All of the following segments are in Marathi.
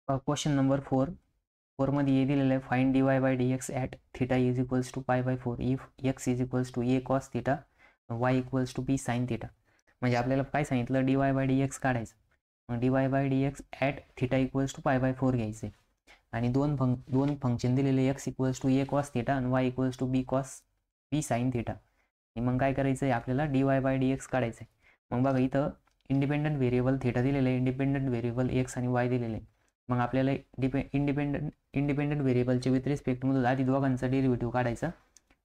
क्वेश्चन नंबर 4 मध्ये हे दिलेलं आहे, find dy by dx at theta is equals to π/4 if x is equals to a cos theta y equals to b sin theta. म्हणजे आपल्याला काय सांगितलं, dy बाय dx काढायचं. मग dy by dx at theta equals to π/4 घ्यायचे आणि दोन फंक्शन दिलेले, x इक्वल्स टू a cos थिटा आणि y equals to b sin theta. आणि मग काय करायचं आहे, आपल्याला dy बाय dx काढायचं आहे. मग बघा इथं इंडिपेंडंट व्हेरिएबल थिटा दिलेले आहे, इंडिपेंडंट व्हेरिएबल x आणि y दिलेले आहे. मग आपल्याला इंडिपेंडंट व्हेरिएबलच्या विथ रिस्पेक्टमधून आधी दोघांचा डेरिव्हेटिव्ह काढायचा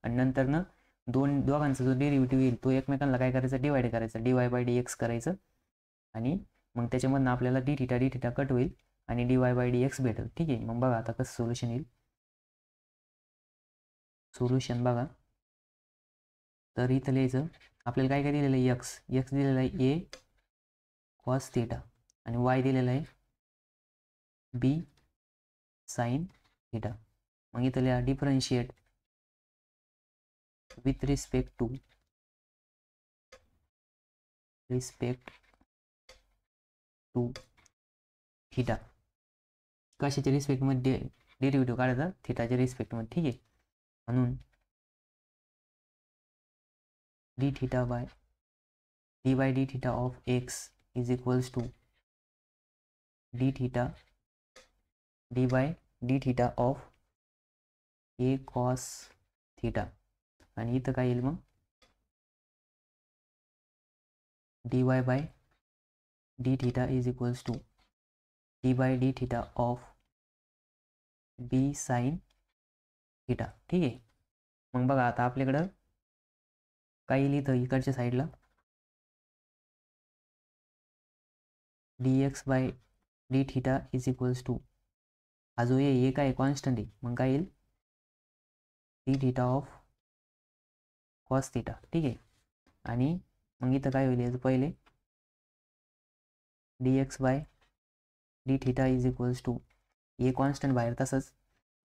आणि नंतरनं दोघांचा जो डेरिव्हेटिव्ह येईल तो एकमेकांना काय करायचा, डिवाइड करायचा, dy बाय dx करायचं. आणि मग त्याच्यामधनं आपल्याला डी थिटा कट होईल आणि dy बाय dx भेटेल. ठीक आहे. मग बघा आता कसं सोल्युशन येईल. सोल्युशन बघा, तर इथं लिहायचं आपल्याला काय दिलेलं आहे, x दिलेला आहे a cos थिटा आणि y दिलेला आहे b sin थिटा. मग इथं लिहा differentiate with respect to theta. कशाच्या रिस्पेक्टमध्ये डेरिव्हेटिव्ह काढायचा, थिटाच्या रिस्पेक्टमध्ये. ठीक आहे. म्हणून d by D theta of x is equals to d by D theta of a cos theta. आणि इथं काय येईल मग, dy bye D theta is equals to d by D theta of b sin theta. ठीक आहे. मग बघा आता आपल्याकडं काय येईल, इथं इकडच्या साईडला dx by D theta is equals to, हा जो ये काय कॉन्स्टंट आहे, मग काय येईल d theta of cos theta. ठीक आहे. आणि मग इथं काय होईल, याचं पहिले dx by D theta is equals to, ये कॉन्स्टंट बाहेर तसंच,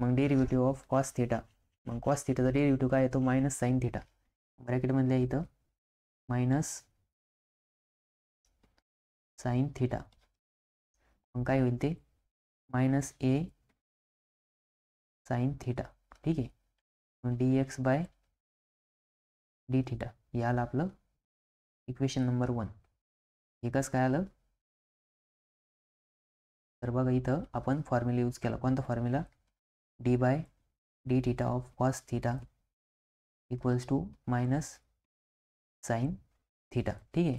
मग डेरिव्हेटिव्ह ऑफ कॉस थिटा. मग कॉस थिटाचा डेरिव्हेटिव्ह काय येतो, मायनस साईन थिटा. ब्रॅकेटमधल्या इथं मायनस साईन थिटा. मग काय होईल ते मायनस a साईन थिटा. ठीक आहे. मग dx बाय डी थिटा हे आलं आपलं इक्वेशन नंबर 1. हे कसं काय आलं, तर बघा इथं आपण फॉर्म्युला यूज केला. कोणता formula, d by D theta of cos theta equals to minus sine theta. ठीक आहे.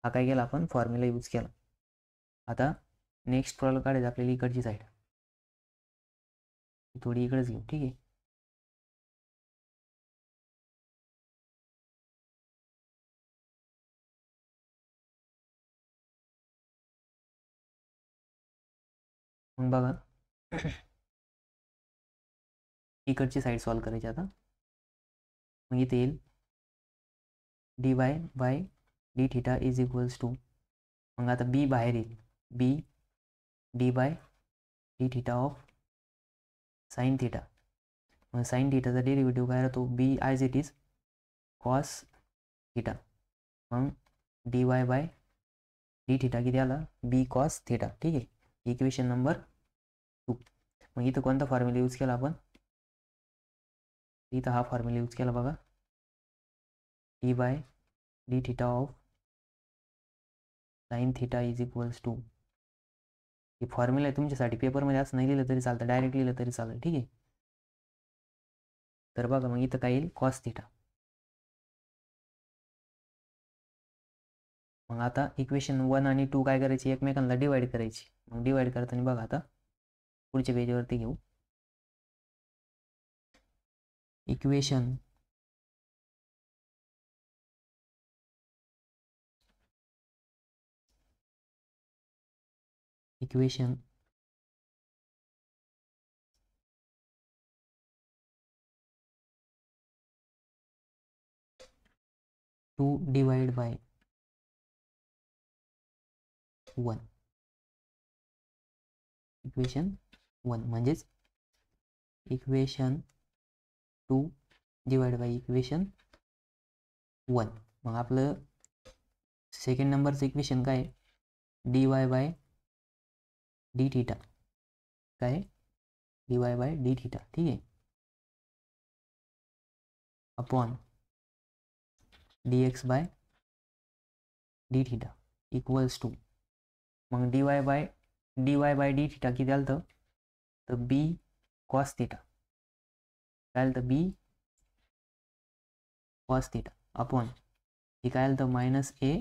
हा काय केला आपण, फॉर्म्युला यूज केला. आता नेक्स्ट प्रॉब्लेम काढायचं आपल्याला इकडची साईड, थोडी इकडेच घेऊ. ठीक आहे. मग बघा इकडची साईड सॉल्व करायची आता. मग इथे येईल D Y by D theta is equals to, मग आता बी बाहेर येईल, B D by D theta of sine theta. मग साईन थिटाचा डेरिव्हेटिव्ह काय राहतो, B as it is cos theta. मग D Y by D theta किती आला, बी कॉस थिटा. ठीक आहे. Equation number 2. मग इथं कोणता फॉर्म्युला यूज केला आपण, इथं हा फॉर्म्युला यूज केला बघा, d by D theta of sine theta is equals to, हे फॉर्म्युला आहे तुमच्यासाठी, पेपरमध्ये असं नाही लिहिलं तरी चालतं, डायरेक्ट लिहिलं तरी चालेल. ठीक आहे. तर बघा मग इथं काय येईल, कॉस थिटा. मग आता इक्वेशन 1 आणि 2 काय करायची, एकमेकांना डिवाइड करायची. मग डिवाइड करताना बघा आता पुढच्या पेजवरती घेऊ. इक्वेशन 2 डिवाइड बाय 1, इक्वेशन 1 म्हणजेच इक्वेशन 2 डिवाइड बाय इक्वेशन 1. मग आपलं सेकंड नंबरचं इक्वेशन काय, d Y by D theta काय dy बाय डी थिटा, ठीक आहे, upon dx by D theta equals to, मग dy बाय डी थिटा किती आलं तर बी कॉस थिटा, काय आलं तर बी कॉस थिटा अपॉन हे काय आलं तर मायनस ए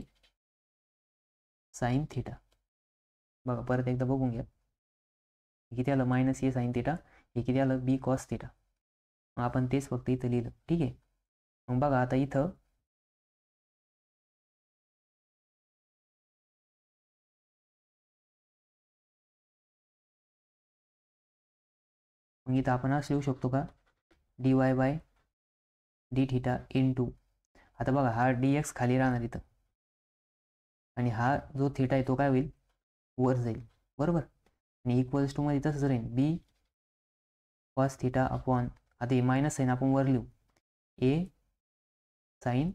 साईन थिटा. बघा परत एकदा बघून घ्या, किती आलं मायनस ए साईन थिटा, हे किती आलं बी कॉस थिटा. मग आपण तेच फक्त इथं लिहिलं, ठीक आहे. मग बघा आता इथं आपण असं लिहू शकतो का, dy bye D theta into, आता बघा हा dx खाली राहणार इथं आणि हा जो थिटा आहे तो काय होईल वर जाईल, बरोबर, आणि इक्वल्स टू मध्ये तसंच राहील बी कॉस थिटा अपॉन, आता हे मायनस साईन आपण वर लिहू ए साईन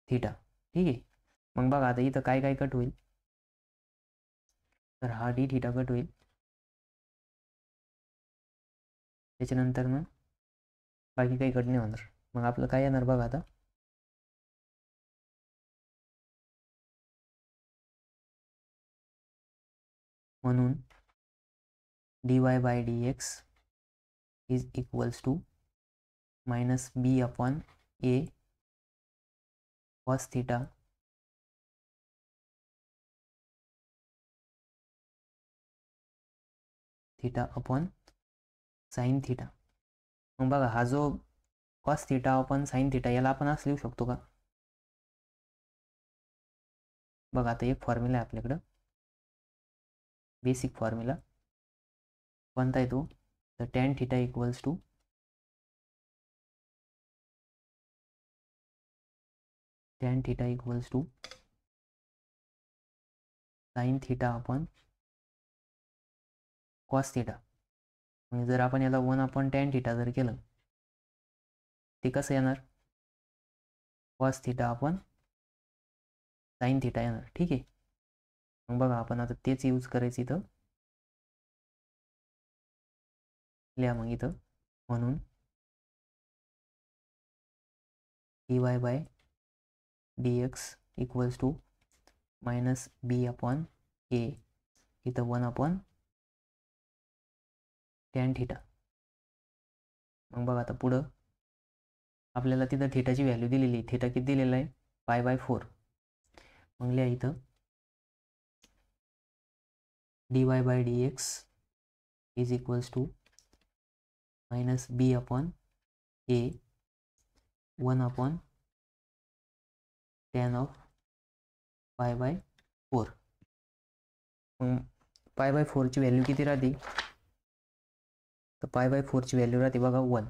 थिटा, ठीक आहे. मग बघा आता इथं काय काय कट होईल, तर हा डी थिटा कट होईल, त्याच्यानंतर मग बाकी काही कट नाही होणार. मग आपलं काय येणार बघा आता, म्हणून dy by dx is equals to minus B upon a cos theta theta upon sine theta. मग बघा हा जो cos theta upon sine theta याला आपण असं लिहू शकतो का, बघा आता एक फॉर्म्युला आहे आपल्याकडं, बेसिक फॉर्म्युला कोणता आहे तो, तर tan theta equals to tan theta equals to sine theta upon cos theta. म्हणजे जर आपण याला 1 अपॉन टॅन थिटा जर केलं ते कसं येणार, cos theta upon sine theta येणार, ठीक आहे. मग बघा आपण आता तेच यूज करायचं इथं, लिहा मग इथं, म्हणून dy by dx equals to minus B upon A, इथं 1 अपॉन टॅन थिटा. मग बघा आता पुढं आपल्याला तिथं थिटाची व्हॅल्यू दिलेली, थिटा किती दिलेला आहे π/4. मग लिहा इथं dy by dx is equals to minus B upon A 1 upon tan of π/4. मग π/4 ची व्हॅल्यू किती राहते, तर π/4 ची व्हॅल्यू राहते बघा 1.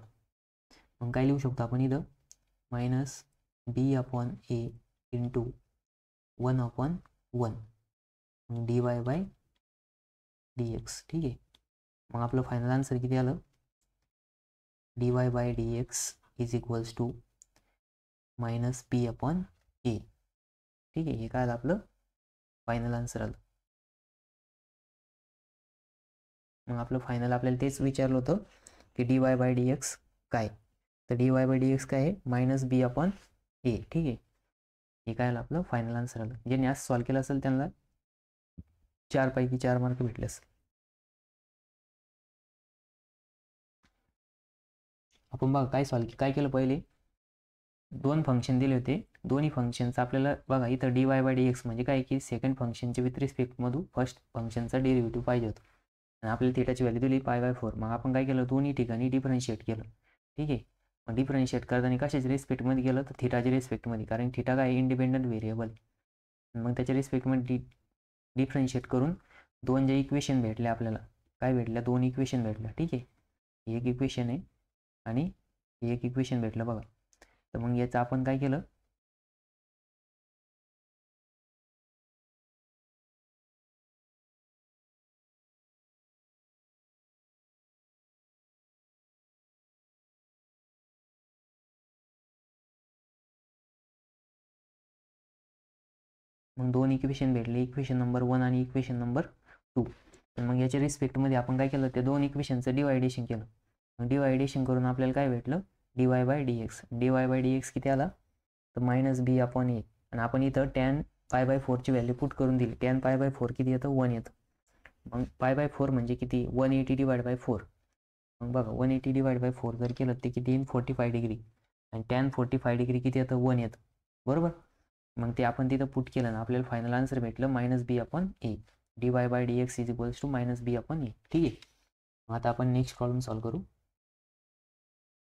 मग काय लिहू शकतो आपण इथं minus B upon A into 1 upon 1 dy by dx, ठीक आहे. मग आपलं फायनल आन्सर किती आलं, dy by dx is equals to minus B upon A, ठीक आहे. हे काय आलं आपलं फायनल आन्सर आलं. मग आपलं फायनल आपल्याला तेच विचारलं होतं की dy बाय dx काय, तर dy बाय dx काय आहे मायनस बी अपॉन ए, ठीक आहे. हे काय आलं आपलं फायनल आन्सर आलं. ज्यांनी आज सॉल्व केलं असेल त्यांना 4 पैकी 4 मार्क भेटले असेल. आपण बघा काय केलं, पहिले 2 फंक्शन दिले होते, दोन्ही फंक्शनचं आपल्याला बघा इथं dy बाय dx म्हणजे काय की सेकंड फंक्शनच्या विथ रिस्पेक्ट मधून फर्स्ट फंक्शनचा डेरिव्हेटिव्ह पाहिजे होतं आणि आपल्याला थिटाची व्हॅल्यू दिली π/4. मग आपण काय केलं दोन्ही ठिकाणी डिफरन्शिएट केलं, ठीक आहे. मग डिफरन्शिएट करताना कशाच्या रिस्पेक्टमध्ये केलं तर थिटाच्या रिस्पेक्टमध्ये, कारण थिटा काय इंडिपेंडंट व्हेरिएबल. मग त्याच्या रिस्पेक्टमध्ये डिफरन्शिएट करून 2 जे इक्वेशन भेटले आपल्याला, काय भेटल्या 2 इक्वेशन भेटल्या, ठीक आहे. एक इक्वेशन आहे आणि एक इक्वेशन भेटलं बघा. तर मग याचं आपण काय केलं, मग 2 इक्वेशन भेटले, इक्वेशन नंबर 1 आणि इक्वेशन नंबर 2. मग याच्या रिस्पेक्टमध्ये आपण काय केलं, ते दोन इक्वेशनचं डिवायडेशन केलं. मग डिवायडेशन करून आपल्याला काय भेटलं, dy/dx. dy/dx किती आला, तर -b अपॉन a. आणि आपण इथं tan π/4 ची व्हॅल्यू पुट करून दिली. tan π/4 किती येतं, 1 येतं. मग π/4 म्हणजे किती, 180 / 4. मग बघा 180 / 4 जर केलं ते किती येईल, 45 डिग्री. आणि tan 45 डिग्री किती येतं, 1 येतं, बरोबर. मग ते आपण तिथं पुट केलं ना, आपल्याला फायनल आन्सर भेटलं -b upon a. dy/dx is equals to -b upon a. ठीक आहे. आता आपण नेक्स्ट प्रॉब्लेम सॉल्व्ह करू.